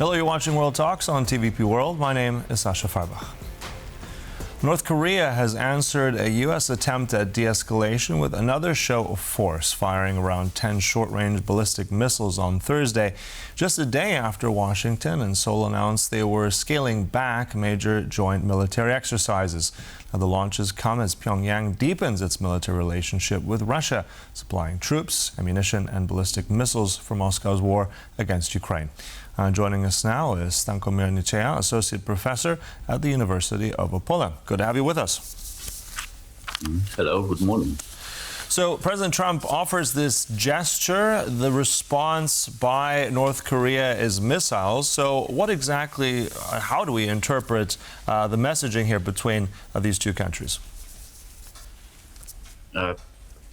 Hello, you're watching World Talks on TVP World. My name is Sasha Farbach. North Korea has answered a U.S. attempt at de-escalation with another show of force, firing around 10 short-range ballistic missiles on Thursday, just a day after Washington and Seoul announced they were scaling back major joint military exercises. Now, the launches come as Pyongyang deepens its military relationship with Russia, supplying troops, ammunition, and ballistic missiles for Moscow's war against Ukraine. Joining us now is Stankomir Nicieja, Associate Professor at the University of Opole. Good to have you with us. Hello, good morning. So President Trump offers this gesture. The response by North Korea is missiles. So what exactly, how do we interpret the messaging here between these two countries?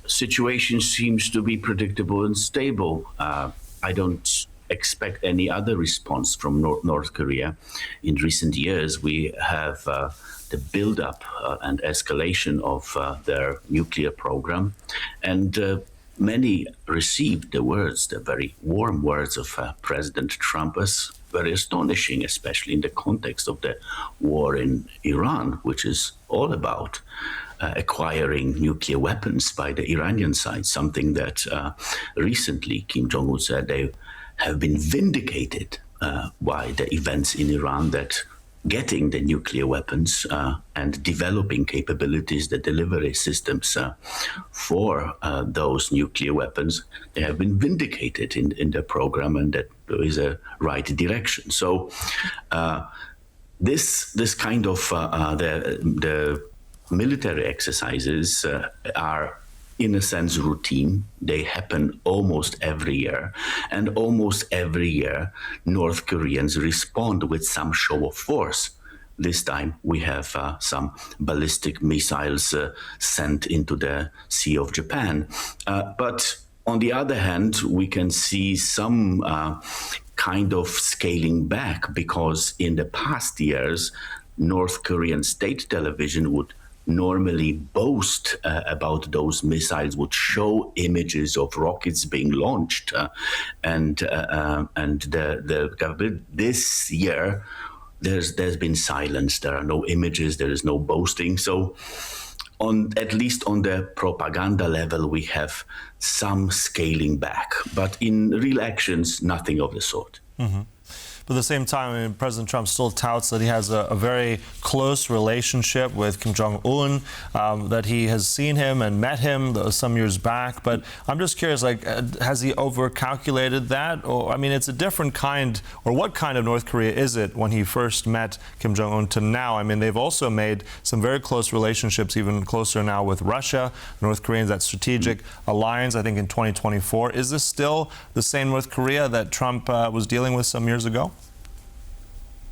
Situation seems to be predictable and stable. I don't expect any other response from North Korea. In recent years, we have the build-up and escalation of their nuclear program, and many received the very warm words of President Trump as very astonishing, especially in the context of the war in Iran, which is all about acquiring nuclear weapons by the Iranian side, something that recently Kim Jong Un said they have been vindicated by the events in Iran, that getting the nuclear weapons and developing capabilities, the delivery systems for those nuclear weapons, they have been vindicated in the program, and that there is a right direction. So this kind of the military exercises are in a sense routine. They happen almost every year, and almost every year North Koreans respond with some show of force. This time we have some ballistic missiles sent into the Sea of Japan. But on the other hand, we can see some kind of scaling back, because in the past years, North Korean state television would normally boast about those missiles, would show images of rockets being launched, and the government this year there's been silence. There are no images. There is no boasting. So, at least on the propaganda level, we have some scaling back, but in real actions, nothing of the sort. Mm-hmm. But at the same time, I mean, President Trump still touts that he has a very close relationship with Kim Jong Un, that he has seen him and met him some years back. But I'm just curious, like, has he overcalculated that? Or, I mean, it's a different kind, or what kind of North Korea is it when he first met Kim Jong Un to now? I mean, they've also made some very close relationships, even closer now with Russia. North Koreans, that strategic alliance, I think, in 2024. Is this still the same North Korea that Trump was dealing with some years ago?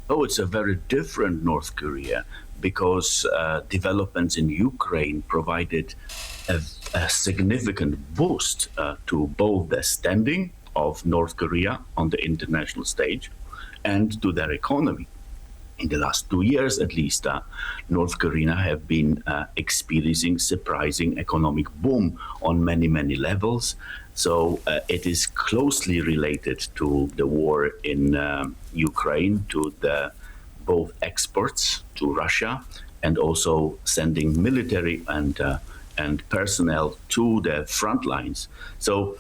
Oh, it's a very different North Korea, because developments in Ukraine provided a significant boost to both the standing of North Korea on the international stage and to their economy. In the last 2 years, at least, North Korea have been experiencing surprising economic boom on many, many levels. So it is closely related to the war in Ukraine, to the both exports to Russia, and also sending military and personnel to the front lines. So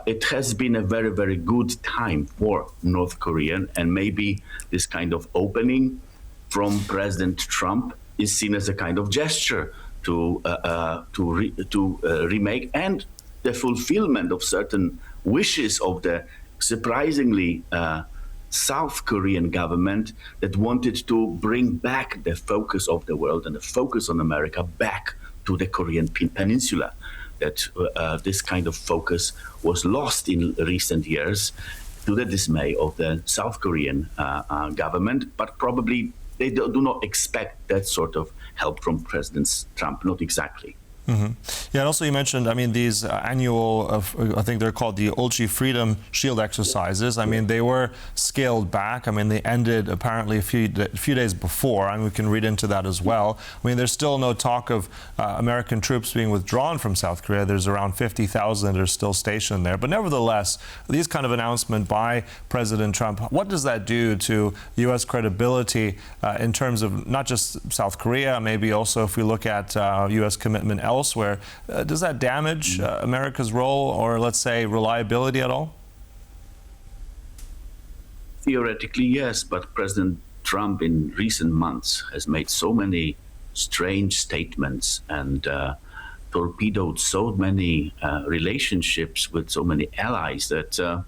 it has been a very, very good time for North Korea, and maybe this kind of opening from President Trump is seen as a kind of gesture to remake and the fulfillment of certain wishes of the surprisingly South Korean government, that wanted to bring back the focus of the world and the focus on America back to the Korean Peninsula. That this kind of focus was lost in recent years to the dismay of the South Korean government, but probably they do not expect that sort of help from President Trump, not exactly. Yeah, and also you mentioned, I mean, these annual, I think they're called the Ulchi Freedom Shield exercises. I mean, they were scaled back. I mean, they ended apparently a few days before, and we can read into that as well. I mean, there's still no talk of American troops being withdrawn from South Korea. There's around 50,000 that are still stationed there. But nevertheless, these kind of announcement by President Trump, what does that do to U.S. credibility in terms of not just South Korea, maybe also if we look at U.S. commitment elsewhere? Does that damage America's role or, let's say, reliability at all? Theoretically, yes, but President Trump in recent months has made so many strange statements and torpedoed so many relationships with so many allies that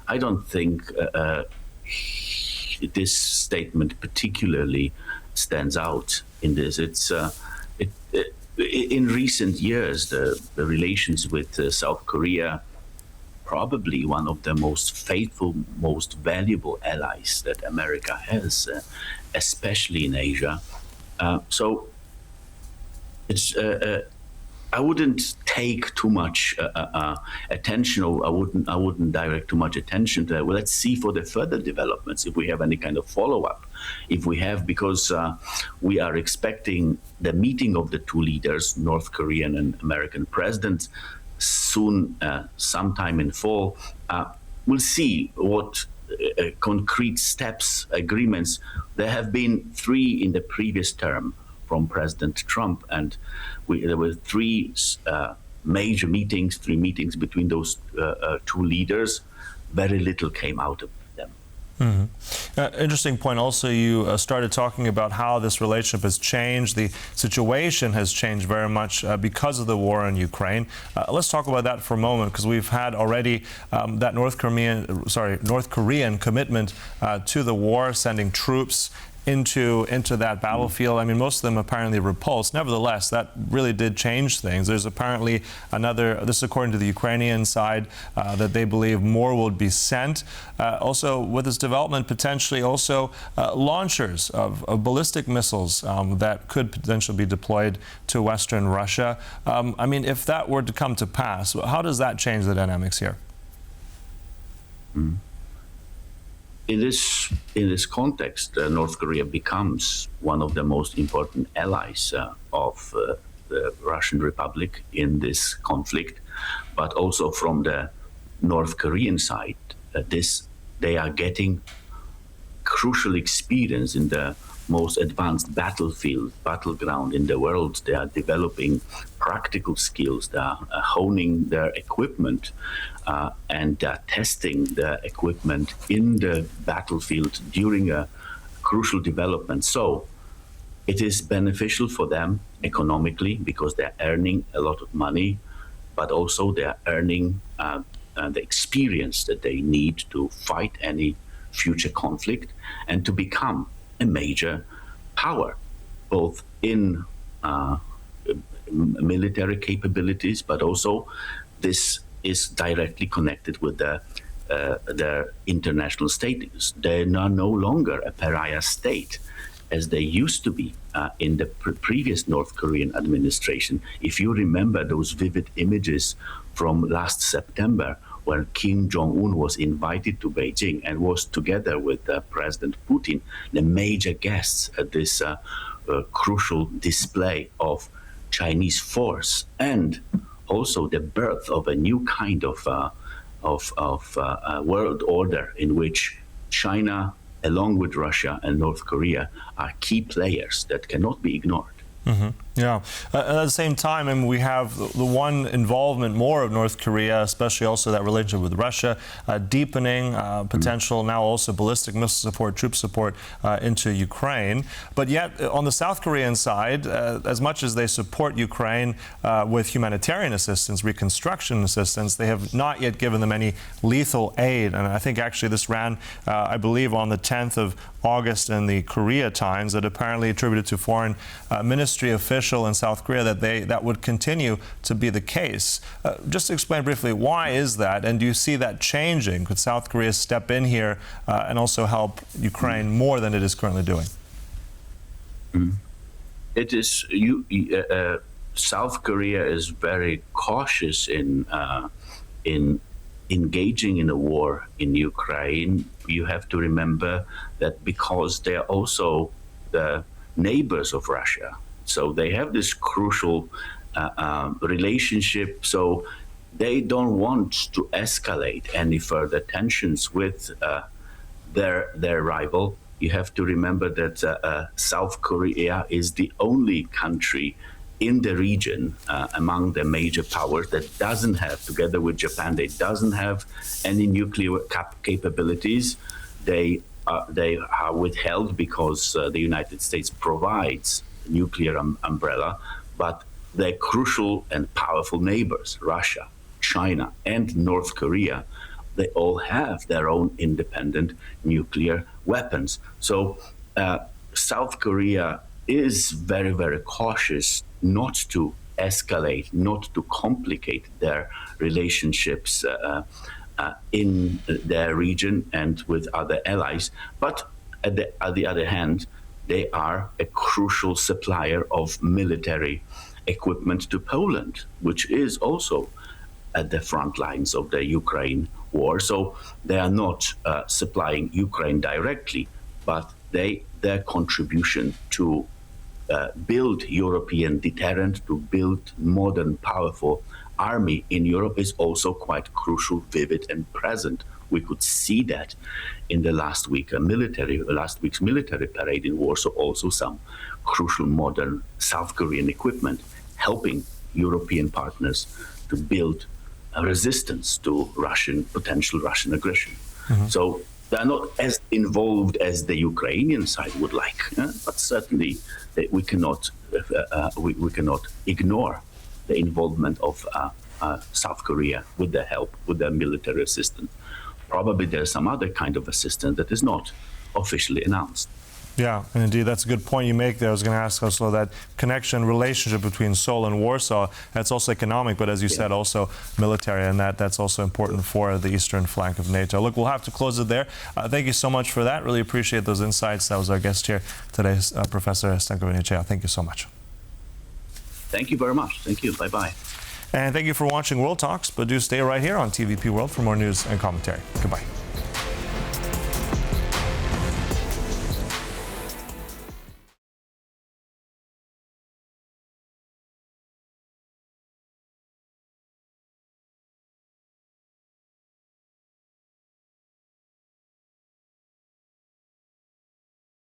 I don't think this statement particularly stands out in this. In recent years, the relations with South Korea, probably one of the most faithful, most valuable allies that America has, especially in Asia. So it's I wouldn't take too much attention, or I wouldn't direct too much attention to that. Well, let's see for the further developments if we have any kind of follow-up. If we have, because we are expecting the meeting of the two leaders, North Korean and American presidents, soon, sometime in fall. We'll see what concrete steps, agreements. There have been 3 in the previous term from President Trump, and there were 3 major meetings, 3 meetings between those two leaders. Very little came out of them. Interesting point. Also, you started talking about how this relationship has changed. The situation has changed very much because of the war in Ukraine. Let's talk about that for a moment, because we've had already that North Korean commitment to the war, sending troops into that battlefield. I mean, most of them apparently repulsed. Nevertheless, that really did change things. There's apparently this is according to the Ukrainian side, that they believe more will be sent. Also, with this development, potentially also launchers of ballistic missiles that could potentially be deployed to Western Russia. I mean, if that were to come to pass, how does that change the dynamics here? In this context, North Korea becomes one of the most important allies of the Russian Republic in this conflict, but also from the North Korean side, they are getting crucial experience in the most advanced battleground in the world. They are developing practical skills. They are honing their equipment, and they are testing the equipment in the battlefield during a crucial development. So it is beneficial for them economically because they're earning a lot of money, but also they're earning the experience that they need to fight any future conflict and to become a major power, both in military capabilities, but also this is directly connected with their international status. They are no longer a pariah state as they used to be in the previous North Korean administration. If you remember those vivid images from last September, where Kim Jong Un was invited to Beijing and was together with President Putin, the major guests at this crucial display of Chinese force, and also the birth of a new kind of world order in which China, along with Russia and North Korea, are key players that cannot be ignored. Yeah. At the same time, I mean, we have the one involvement more of North Korea, especially also that relationship with Russia, deepening potential now also ballistic missile support, troop support into Ukraine. But yet, on the South Korean side, as much as they support Ukraine with humanitarian assistance, reconstruction assistance, they have not yet given them any lethal aid. And I think actually this ran, I believe, on the 10th of August in the Korea Times, that apparently attributed to foreign ministry official in South Korea that would continue to be the case. Just to explain briefly, why is that, and do you see that changing? Could South Korea step in here and also help Ukraine more than it is currently doing? It is South Korea is very cautious in engaging in a war in Ukraine. You have to remember that because they are also the neighbors of Russia, so they have this crucial relationship. So they don't want to escalate any further tensions with their rival. You have to remember that South Korea is the only country in the region among the major powers that doesn't have, together with Japan, they doesn't have any nuclear capabilities. They are withheld because the United States provides nuclear umbrella, but their crucial and powerful neighbors, Russia, China, and North Korea, they all have their own independent nuclear weapons. So South Korea is very, very cautious not to escalate, not to complicate their relationships in their region and with other allies. But at the other hand, they are a crucial supplier of military equipment to Poland, which is also at the front lines of the Ukraine war. So they are not supplying Ukraine directly, but their contribution to build European deterrent, to build modern, powerful army in Europe is also quite crucial, vivid, and present. We could see that in the last week's military parade in Warsaw, also some crucial modern South Korean equipment helping European partners to build a resistance to potential Russian aggression. Mm-hmm. So they're not as involved as the Ukrainian side would like, but certainly we cannot ignore the involvement of South Korea with their help, with their military assistance. Probably there's some other kind of assistance that is not officially announced. Yeah, and indeed, that's a good point you make there. I was going to ask also that connection, relationship between Seoul and Warsaw, that's also economic, but as you said, also military, and that's also important for the eastern flank of NATO. Look, we'll have to close it there. Thank you so much for that. Really appreciate those insights. That was our guest here today, Professor Stankomir Nicieja. Thank you so much. Thank you very much. Thank you. Bye-bye. And thank you for watching World Talks, but do stay right here on TVP World for more news and commentary. Goodbye.